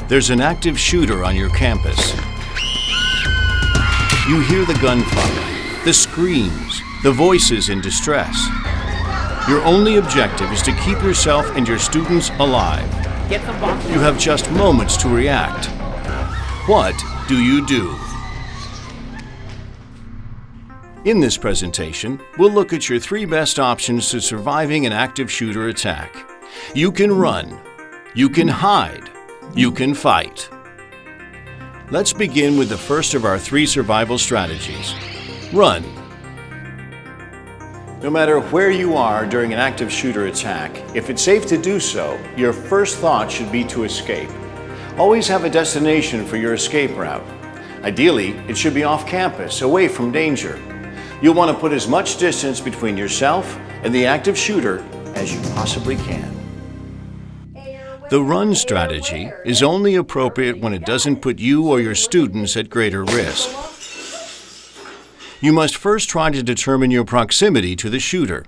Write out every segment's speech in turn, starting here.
There's an active shooter on your campus. You hear the gunfire, the screams, the voices in distress. Your only objective is to keep yourself and your students alive. You have just moments to react. What do you do? In this presentation, we'll look at your 3 best options to surviving an active shooter attack. You can run, you can hide, you can fight. Let's begin with the first of our 3 survival strategies. Run. No matter where you are during an active shooter attack, if it's safe to do so, your first thought should be to escape. Always have a destination for your escape route. Ideally, it should be off campus, away from danger. You'll want to put as much distance between yourself and the active shooter as you possibly can. The run strategy is only appropriate when it doesn't put you or your students at greater risk. You must first try to determine your proximity to the shooter.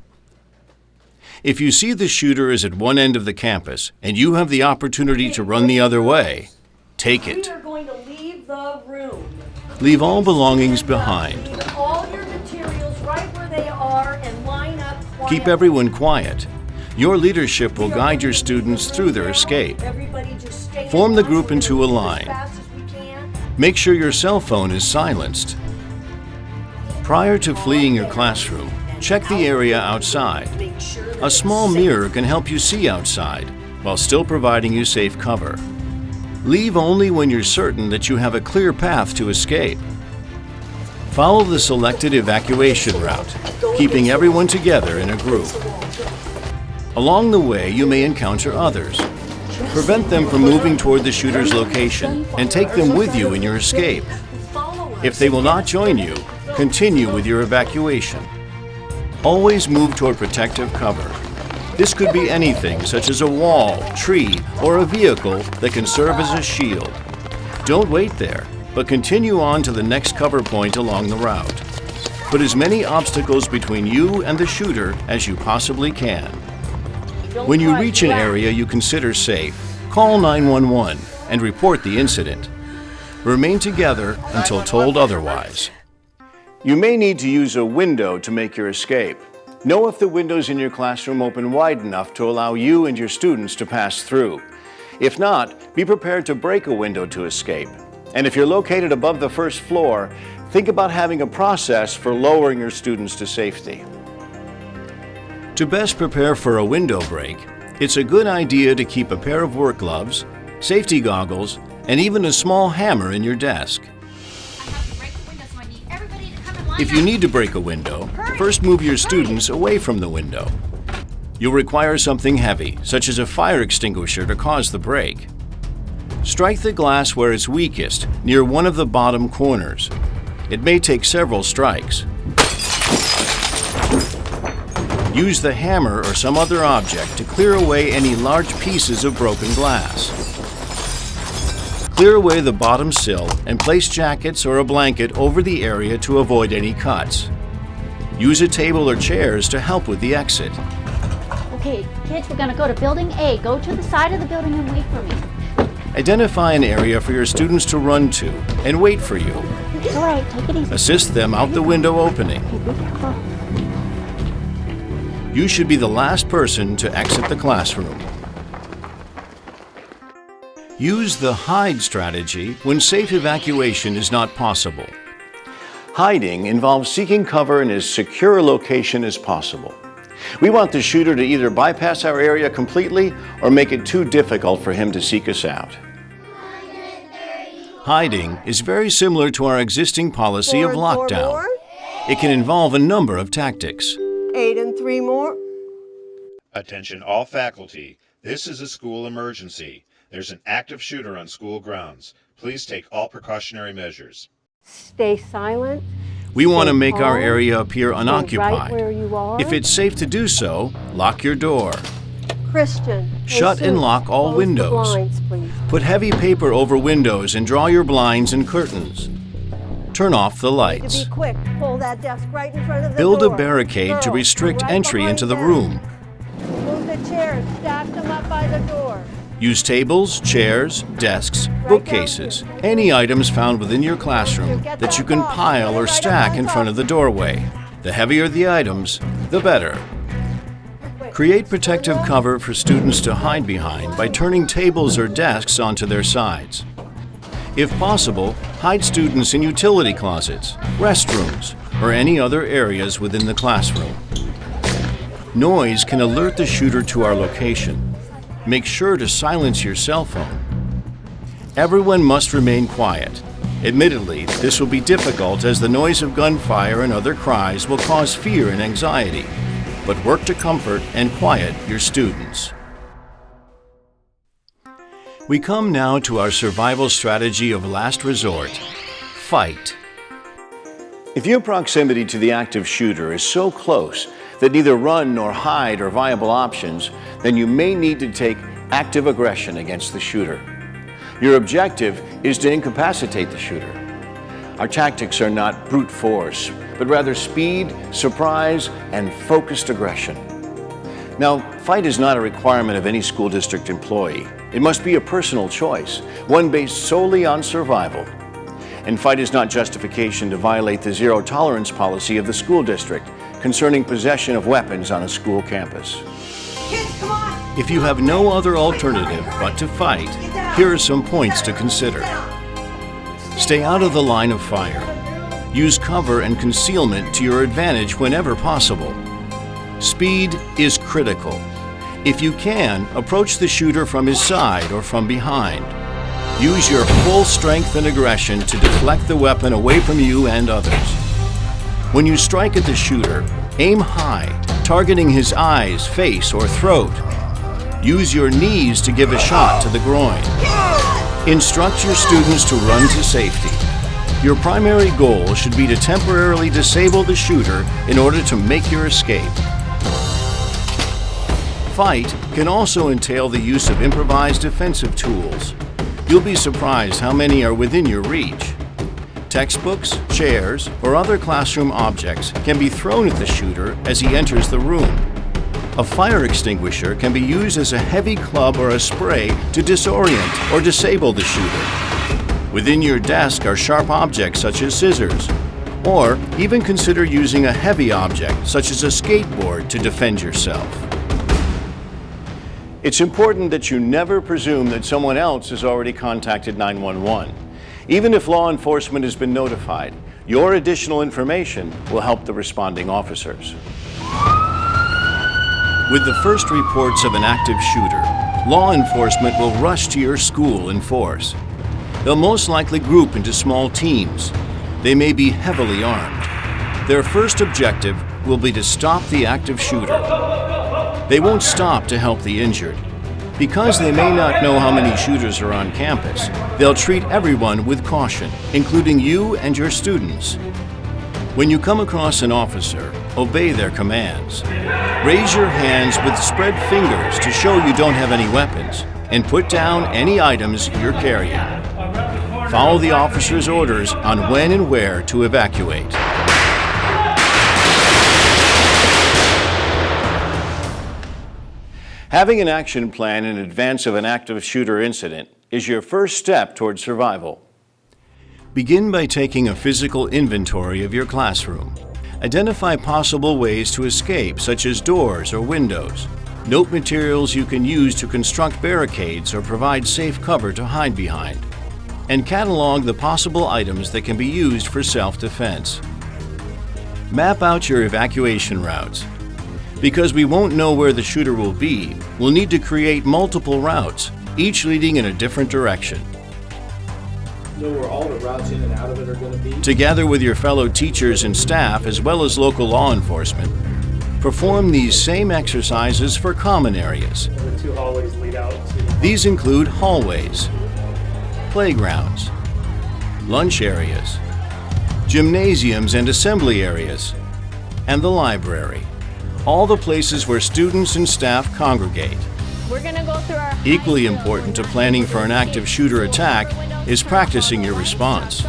If you see the shooter is at one end of the campus and you have the opportunity to run the other way, take it. We are going to leave the room. Leave all belongings behind. Leave all your materials right where they are and line up quietly. Keep everyone quiet. Your leadership will guide your students through their escape. Form the group into a line. Make sure your cell phone is silenced. Prior to fleeing your classroom, check the area outside. A small mirror can help you see outside while still providing you safe cover. Leave only when you're certain that you have a clear path to escape. Follow the selected evacuation route, keeping everyone together in a group. Along the way, you may encounter others. Prevent them from moving toward the shooter's location and take them with you in your escape. If they will not join you, continue with your evacuation. Always move toward protective cover. This could be anything such as a wall, tree, or a vehicle that can serve as a shield. Don't wait there, but continue on to the next cover point along the route. Put as many obstacles between you and the shooter as you possibly can. When you reach an area you consider safe, call 911 and report the incident. Remain together until told otherwise. You may need to use a window to make your escape. Know if the windows in your classroom open wide enough to allow you and your students to pass through. If not, be prepared to break a window to escape. And if you're located above the first floor, think about having a process for lowering your students to safety. To best prepare for a window break, it's a good idea to keep a pair of work gloves, safety goggles, and even a small hammer in your desk. If you need to break a window, first move your students away from the window. You'll require something heavy, such as a fire extinguisher, to cause the break. Strike the glass where it's weakest, near one of the bottom corners. It may take several strikes. Use the hammer or some other object to clear away any large pieces of broken glass. Clear away the bottom sill and place jackets or a blanket over the area to avoid any cuts. Use a table or chairs to help with the exit. Okay, kids, we're going to go to Building A. Go to the side of the building and wait for me. Identify an area for your students to run to and wait for you. All right, take it easy. Assist them out the window opening. Okay, be careful. You should be the last person to exit the classroom. Use the hide strategy when safe evacuation is not possible. Hiding involves seeking cover in as secure a location as possible. We want the shooter to either bypass our area completely or make it too difficult for him to seek us out. Hiding is very similar to our existing policy of lockdown. It can involve a number of tactics. 8 and 3 more. Attention all faculty. This is a school emergency. There's an active shooter on school grounds. Please take all precautionary measures. Stay silent. We want to make our area appear unoccupied. Right where you are. If it's safe to do so, lock your door. Christian. Shut and lock all close windows. The blinds, please. Put heavy paper over windows and draw your blinds and curtains. Turn off the lights. To be quick, pull that desk right in front of the Build door. a barricade to Girls, restrict right entry behind into the them. room. Move the chairs, stack them up by the door. Use tables, chairs, desks, bookcases, any items found within your classroom that you can pile or stack in front of the doorway. The heavier the items, the better. Create protective cover for students to hide behind by turning tables or desks onto their sides. If possible, hide students in utility closets, restrooms, or any other areas within the classroom. Noise can alert the shooter to our location. Make sure to silence your cell phone. Everyone must remain quiet. Admittedly, this will be difficult as the noise of gunfire and other cries will cause fear and anxiety, but work to comfort and quiet your students. We come now to our survival strategy of last resort: fight. If your proximity to the active shooter is so close that neither run nor hide are viable options, then you may need to take active aggression against the shooter. Your objective is to incapacitate the shooter. Our tactics are not brute force, but rather speed, surprise, and focused aggression. Now, fight is not a requirement of any school district employee. It must be a personal choice, one based solely on survival. And fight is not justification to violate the zero tolerance policy of the school district concerning possession of weapons on a school campus. Kids, come on! If you have no other alternative but to fight, here are some points to consider. Stay out of the line of fire. Use cover and concealment to your advantage whenever possible. Speed is critical. If you can, approach the shooter from his side or from behind. Use your full strength and aggression to deflect the weapon away from you and others. When you strike at the shooter, aim high, targeting his eyes, face, or throat. Use your knees to give a shot to the groin. Instruct your students to run to safety. Your primary goal should be to temporarily disable the shooter in order to make your escape. Fight can also entail the use of improvised defensive tools. You'll be surprised how many are within your reach. Textbooks, chairs, or other classroom objects can be thrown at the shooter as he enters the room. A fire extinguisher can be used as a heavy club or a spray to disorient or disable the shooter. Within your desk are sharp objects such as scissors, or even consider using a heavy object such as a skateboard to defend yourself. It's important that you never presume that someone else has already contacted 911. Even if law enforcement has been notified, your additional information will help the responding officers. With the first reports of an active shooter, law enforcement will rush to your school in force. They'll most likely group into small teams. They may be heavily armed. Their first objective will be to stop the active shooter. They won't stop to help the injured. Because they may not know how many shooters are on campus, they'll treat everyone with caution, including you and your students. When you come across an officer, obey their commands. Raise your hands with spread fingers to show you don't have any weapons, and put down any items you're carrying. Follow the officer's orders on when and where to evacuate. Having an action plan in advance of an active shooter incident is your first step toward survival. Begin by taking a physical inventory of your classroom. Identify possible ways to escape, such as doors or windows. Note materials you can use to construct barricades or provide safe cover to hide behind. And catalog the possible items that can be used for self-defense. Map out your evacuation routes. Because we won't know where the shooter will be, we'll need to create multiple routes, each leading in a different direction. Know where all the routes in and out of it are going to be? Together with your fellow teachers and staff, as well as local law enforcement, perform these same exercises for common areas. The two hallways lead out to... These include hallways, playgrounds, lunch areas, gymnasiums and assembly areas, and the library. All the places where students and staff congregate. We're gonna go through our Equally important to planning for an active shooter attack is practicing your response.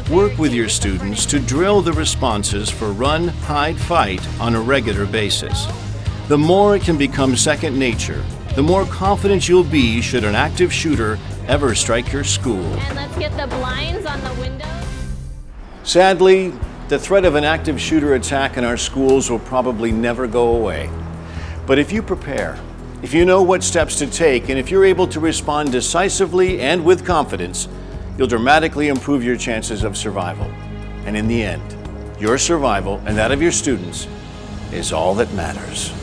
Work with your students to drill the responses for run, hide, fight on a regular basis. The more it can become second nature, the more confident you'll be should an active shooter ever strike your school. And let's get the blinds on the windows. Sadly, the threat of an active shooter attack in our schools will probably never go away. But if you prepare, if you know what steps to take, and if you're able to respond decisively and with confidence, you'll dramatically improve your chances of survival. And in the end, your survival and that of your students is all that matters.